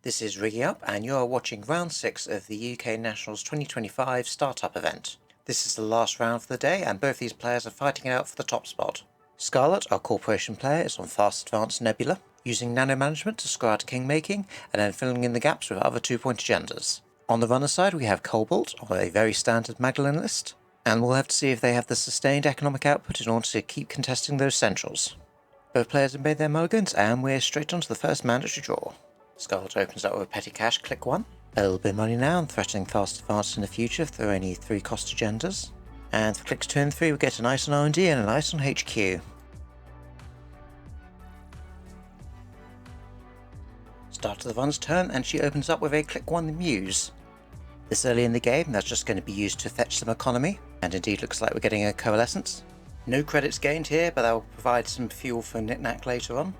This is Rigging Up, and you are watching round 6 of the UK Nationals 2025 Startup event. This is the last round for the day, and both these players are fighting it out for the top spot. Scarlet, our corporation player, is on Fast Advanced Nebula, using nano management to score out kingmaking, and then filling in the gaps with other 2-point agendas. On the runner side, we have Cobalt on a very standard Magdalene list, and we'll have to see if they have the sustained economic output in order to keep contesting those centrals. Both players have made their mulligans, and we're straight on to the first mandatory draw. Scarlet opens up with petty cash, click 1. A little bit of money now, and threatening fast advance in the future if there are any 3-cost agendas. And for clicks 2 and 3, we get an ice on R&D and an ice on HQ. Start to the run's turn, and she opens up with a click 1 Muse. This early in the game, that's just going to be used to fetch some economy, and indeed looks like we're getting a coalescence. No credits gained here, but that will provide some fuel for knick-knack later on.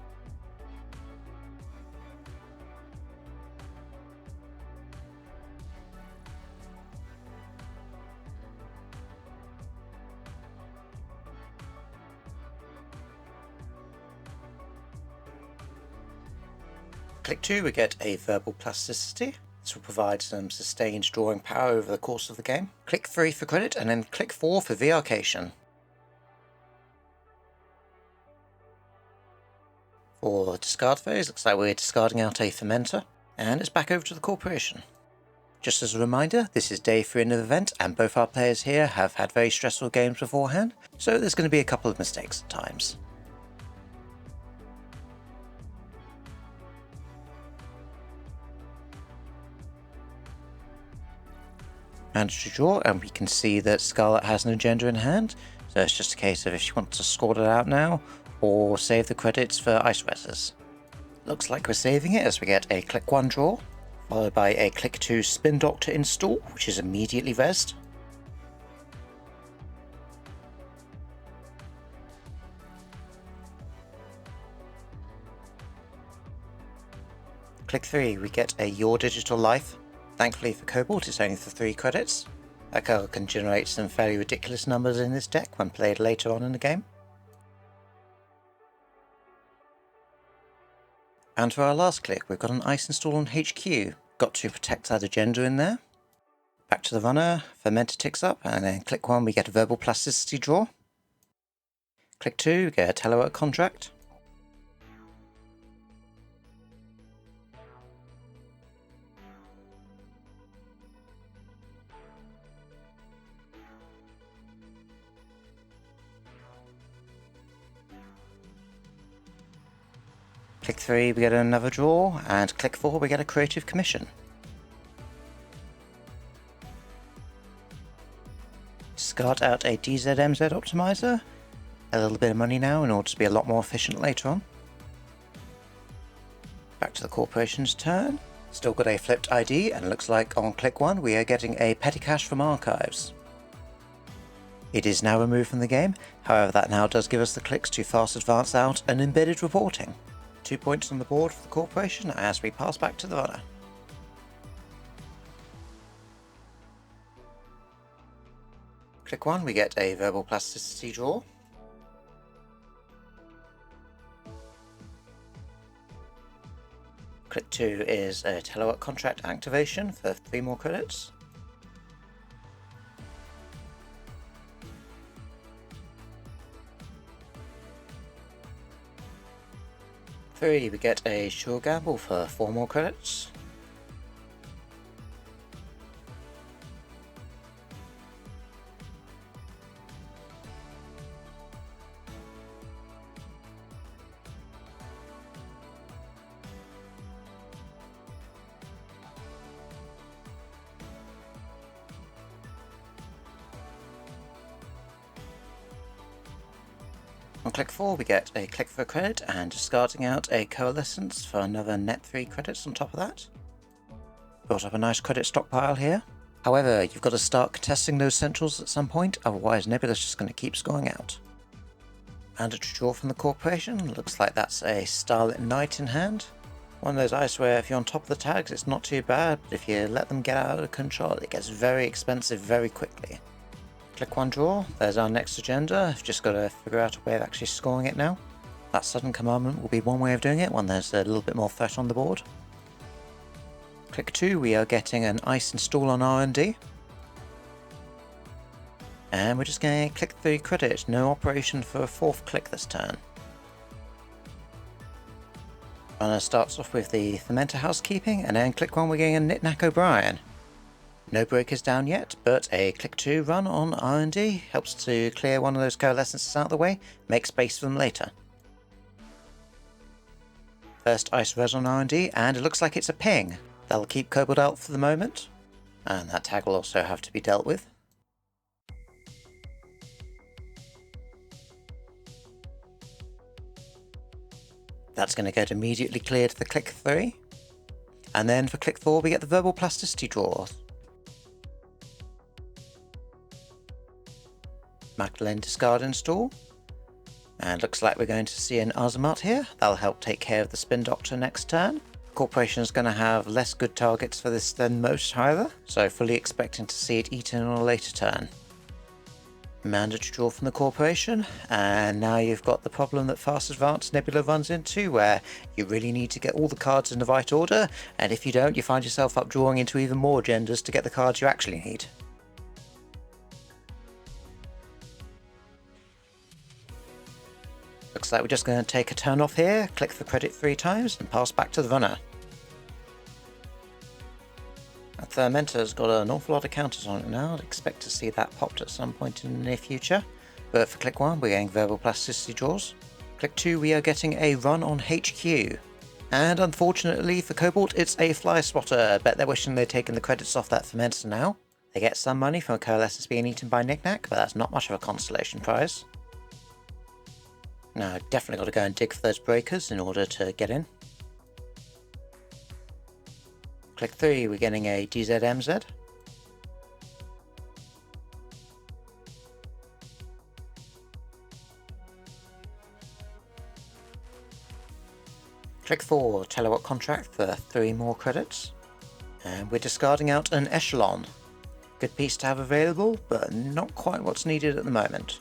Click 2, we get a verbal plasticity. This will provide some sustained drawing power over the course of the game. Click 3 for credit, and then click 4 for VR-cation. For discard phase, looks like we're discarding out a fermenter, and it's back over to the corporation. Just as a reminder, this is day 3 in the event, and both our players here have had very stressful games beforehand, so there's going to be a couple of mistakes at times. Mandatory draw, and we can see that Scarlet has an agenda in hand, so it's just a case of if she wants to score it out now, or save the credits for ice reses. Looks like we're saving it as we get a click 1 draw, followed by a click 2 Spin Doctor install, which is immediately rezzed. Click 3, we get a Your Digital Life. Thankfully for Cobalt, it's only for 3 credits. That card can generate some fairly ridiculous numbers in this deck when played later on in the game. And for our last click, we've got an ice install on HQ. Got to protect that agenda in there. Back to the runner, Fermenter ticks up, and then click 1, we get a verbal plasticity draw. Click 2, we get a telework contract. Click 3, we get another draw, and click 4, we get a creative commission. Discard out a DZMZ optimizer. A little bit of money now in order to be a lot more efficient later on. Back to the corporation's turn. Still got a flipped ID, and looks like on click 1 we are getting a petty cash from archives. It is now removed from the game, however that now does give us the clicks to fast advance out and embedded reporting. 2 points on the board for the corporation as we pass back to the runner. Click 1, we get a verbal plasticity draw. Click 2 is a telework contract activation for 3 more credits. We get a Sure Gamble for 4 more credits. On click 4 we get a click for a credit and discarding out a coalescence for another net 3 credits on top of that. Built up a nice credit stockpile here. However, you've got to start contesting those centrals at some point, otherwise Nebula's just going to keep scoring out. Mandatory draw from the corporation, looks like that's a Starlit Knight in hand. One of those ice where if you're on top of the tags it's not too bad, but if you let them get out of control it gets very expensive very quickly. Click 1 draw, there's our next agenda. I've just got to figure out a way of actually scoring it now. That sudden commandment will be one way of doing it when there's a little bit more threat on the board. Click 2, we are getting an ICE install on R&D. And we're just going to click 3 credit, no operation for a 4th click this turn. Runner starts off with the fermenter housekeeping, and then click 1 we're getting a Knick-Knack O'Brien. No breakers down yet, but a click 2 run on R&D helps to clear one of those coalescences out of the way, make space for them later. First ice res on R&D, and it looks like it's a ping. That'll keep Kobold out for the moment, and that tag will also have to be dealt with. That's going to get immediately cleared for click 3. And then for click 4 we get the verbal plasticity draw. Magdalene discard install. And looks like we're going to see an Azamat here. That'll help take care of the Spin Doctor next turn. Corporation is going to have less good targets for this than most, however, so fully expecting to see it eaten on a later turn. Mandatory draw from the Corporation, and now you've got the problem that Fast Advance Nebula runs into, where you really need to get all the cards in the right order, and if you don't, you find yourself up drawing into even more agendas to get the cards you actually need. Looks like we're just going to take a turn off here, click for credit 3 times, and pass back to the runner. That Fermenter's got an awful lot of counters on it now. I'd expect to see that popped at some point in the near future. But for click 1, we're getting verbal plasticity draws. Click 2, we are getting a run on HQ. And unfortunately for Kobold, it's a fly swatter. I bet they're wishing they'd taken the credits off that Fermenter now. They get some money from a coalescence being eaten by Knick-Knack, but that's not much of a consolation prize. Now, definitely got to go and dig for those breakers in order to get in. Click 3, we're getting a DZMZ. Click 4, Telewatt contract for 3 more credits. And we're discarding out an Echelon. Good piece to have available, but not quite what's needed at the moment.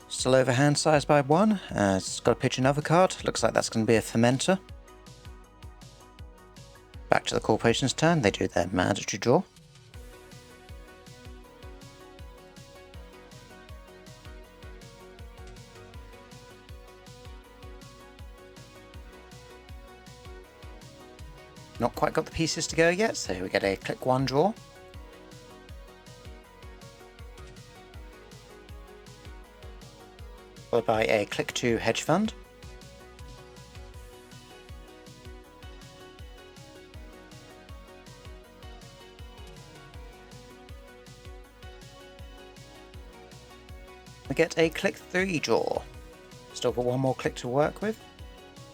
Still over hand size by 1, it's got to pitch another card, looks like that's going to be a Fermenter. Back to the Corporation's turn, they do their mandatory draw. Not quite got the pieces to go yet, so we get a click 1 draw. Followed by a click 2 hedge fund. We get a click 3 draw. Still got one more click to work with.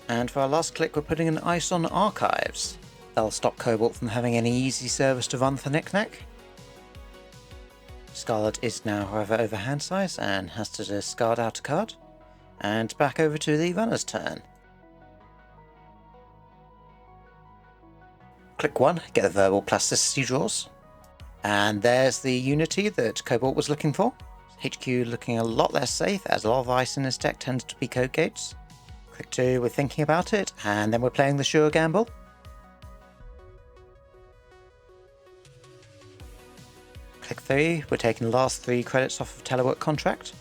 And for our last click, we're putting an ice on archives. That'll stop Kobold from having any easy service to run for Knick-Knack. Scarlet is now, however, over hand size and has to discard out a card. And back over to the runner's turn. Click 1, get the verbal plasticity draws. And there's the unity that Kobold was looking for. HQ looking a lot less safe, as a lot of ice in this deck tends to be code gates. Click 2, we're thinking about it, and then we're playing the sure gamble. Click 3, we're taking the last 3 credits off of Telework contract.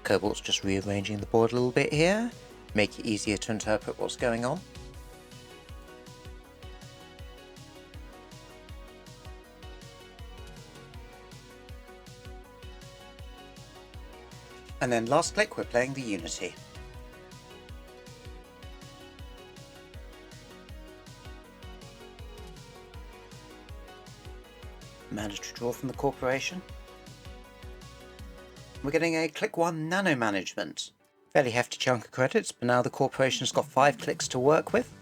Kobold's just rearranging the board a little bit here, make it easier to interpret what's going on. And then last click, we're playing the Unity. Mandatory draw from the Corporation. We're getting a click 1 nano management. Fairly hefty chunk of credits, but now the Corporation's got 5 clicks to work with.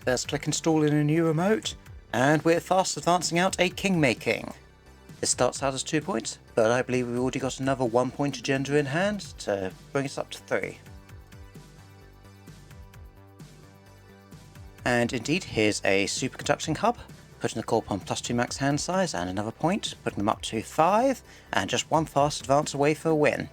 First click installing a new remote, and we're fast advancing out a king making. This starts out as 2 points, but I believe we've already got another 1 point agenda in hand to bring us up to 3. And indeed, here's a superconducting hub, putting the corp on +2 max hand size and another point, putting them up to 5, and just one fast advance away for a win.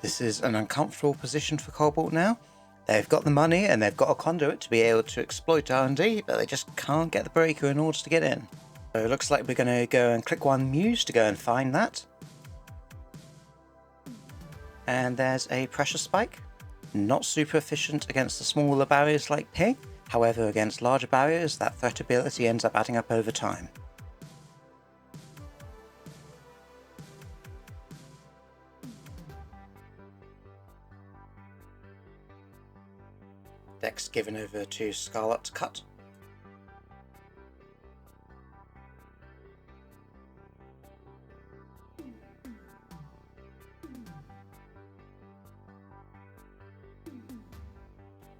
This is an uncomfortable position for Cobalt now. They've got the money and they've got a conduit to be able to exploit R&D, but they just can't get the breaker in order to get in. So it looks like we're going to go and click one Muse to go and find that. And there's a pressure spike. Not super efficient against the smaller barriers like ping. However, against larger barriers, that threat ability ends up adding up over time. Deck's given over to Scarlet to cut.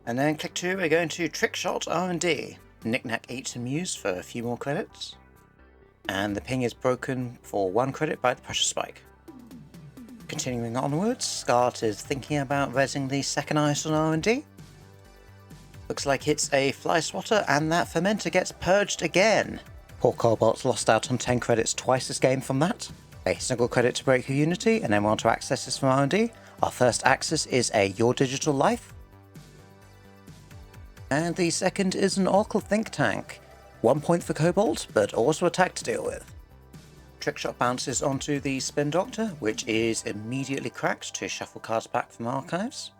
And then click 2, we're going to Trickshot R&D. Knick-Knack eats a Muse for a few more credits. And the ping is broken for 1 credit by the pressure spike. Continuing onwards, Scarlet is thinking about rezzing the second ice on R&D. Looks like it's a fly swatter and that fermenter gets purged again. Poor Cobalt's lost out on 10 credits twice this game from that. A single credit to break your Unity and then we're on to accesses from R&D. Our first access is a Your Digital Life. And the second is an Oracle Think Tank. 1 point for Cobalt, but also a tag to deal with. Trickshot bounces onto the Spin Doctor, which is immediately cracked to shuffle cards back from archives.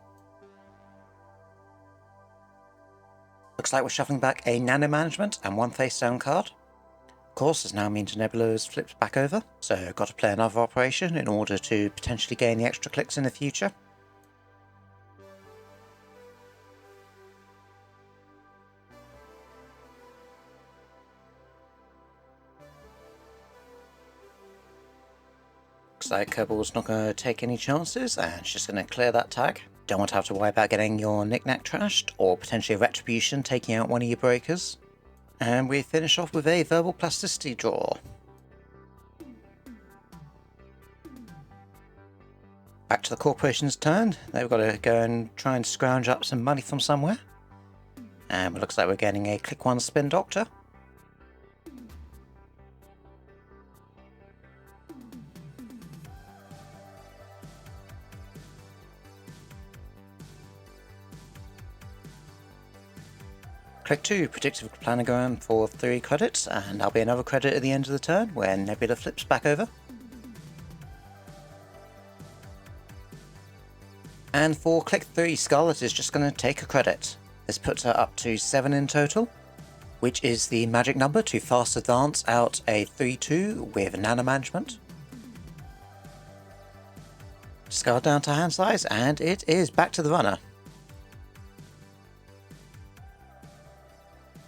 Looks like we're shuffling back a Nano Management and 1 face down card. Of course, this now means Nebula is flipped back over, so got to play another operation in order to potentially gain the extra clicks in the future. Looks like Cobalt's not going to take any chances and she's just going to clear that tag. Don't want to have to worry about getting your Knick-Knack trashed or potentially a Retribution taking out one of your breakers. And we finish off with a Verbal Plasticity draw. Back to the corporation's turn. They've got to go and try and scrounge up some money from somewhere. And it looks like we're getting a click 1 Spin Doctor. Click 2, Predictive Planogram for 3 credits, and there'll be another credit at the end of the turn when Nebula flips back over. And for click 3, Scarlet is just going to take a credit. This puts her up to 7 in total, which is the magic number to fast advance out a 3-2 with Nano Management. Scarlet down to hand size, and it is back to the runner.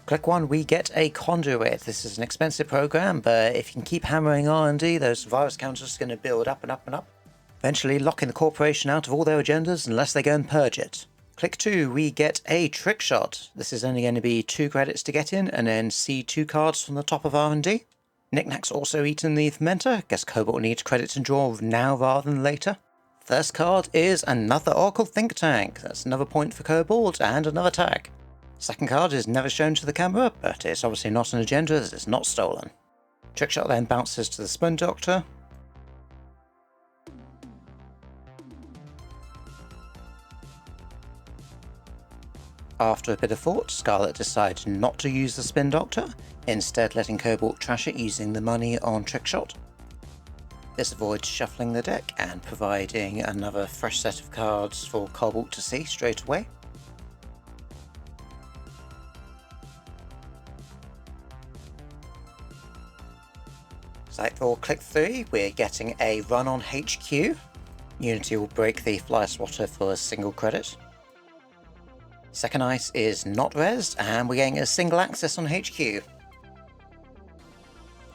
Click 1, we get a Conduit. This is an expensive program, but if you can keep hammering R&D, those virus counters are going to build up and up and up. Eventually locking the corporation out of all their agendas unless they go and purge it. Click 2, we get a Trickshot. This is only going to be 2 credits to get in, and then see 2 cards from the top of R&D. Knick-Knack's also eaten the fermenter. Guess Cobalt needs credits and draw now rather than later. First card is another Oracle Think Tank. That's another point for Cobalt and another tag. Second card is never shown to the camera, but it's obviously not an agenda as it's not stolen. Trickshot then bounces to the Spin Doctor. After a bit of thought, Scarlet decides not to use the Spin Doctor, instead letting Cobalt trash it using the money on Trickshot. This avoids shuffling the deck and providing another fresh set of cards for Cobalt to see straight away. So for click 3, we're getting a run on HQ. Unity will break the Fly Swatter for a single credit. Second ice is not rezzed, and we're getting a single access on HQ.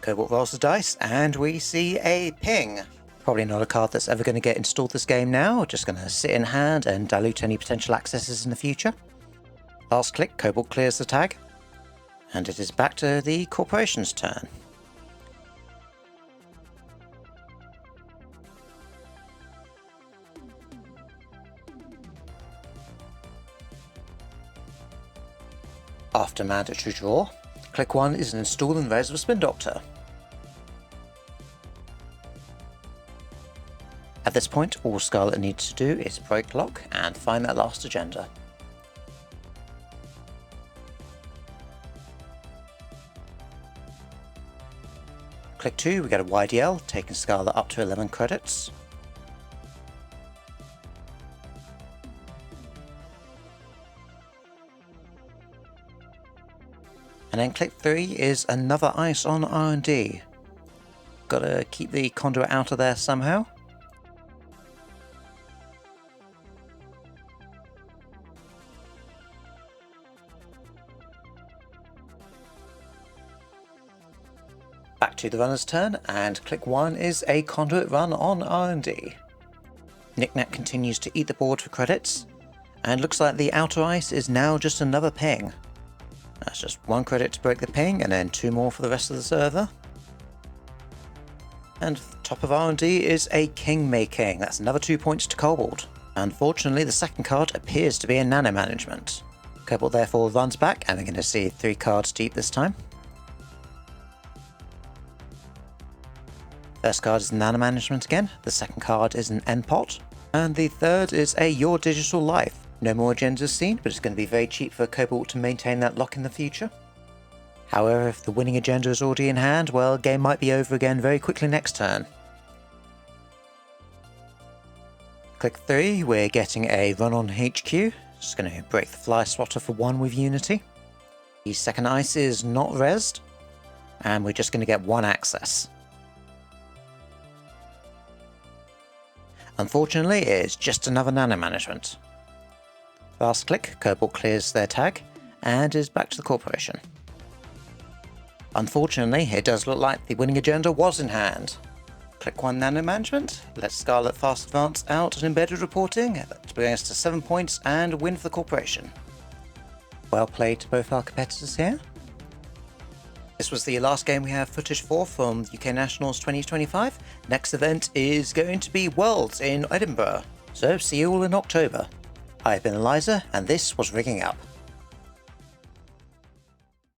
Cobalt rolls the dice, and we see a ping. Probably not a card that's ever going to get installed this game now, just going to sit in hand and dilute any potential accesses in the future. Last click, Cobalt clears the tag, and it is back to the corporation's turn. After mandatory draw, click 1 is an install and res of a Spin Doctor. At this point, all Scarlet needs to do is break lock and find that last agenda. Click 2, we get a YDL, taking Scarlet up to 11 credits. And then click 3 is another ice on R&D. Gotta keep the conduit out of there somehow. Back to the runner's turn, and click 1 is a conduit run on R&D. Knick-Knack continues to eat the board for credits, and looks like the outer ice is now just another ping. That's just 1 credit to break the ping, and then 2 more for the rest of the server. And top of R&D is a King May King. That's another 2 points to Kobold. Unfortunately, the second card appears to be a Nano Management. Kobold therefore runs back, and we're going to see 3 cards deep this time. First card is Nano Management again, the second card is an N-Pot, and the third is a Your Digital Life. No more agendas seen, but it's going to be very cheap for Kobold to maintain that lock in the future. However, if the winning agenda is already in hand, well, game might be over again very quickly next turn. Click 3, we're getting a run on HQ, just going to break the Fly Swatter for 1 with Unity. The second ice is not rezzed, and we're just going to get 1 access. Unfortunately, it's just another Nano Management. Last click, Kobold clears their tag, and is back to the corporation. Unfortunately, it does look like the winning agenda was in hand. Click 1 Nano Management, let Scarlet fast advance out an embedded reporting, that brings us to 7 points and win for the corporation. Well played to both our competitors here. This was the last game we have footage for from UK Nationals 2025. Next event is going to be Worlds in Edinburgh, so see you all in October. I've been Eliza, and this was Rigging Up.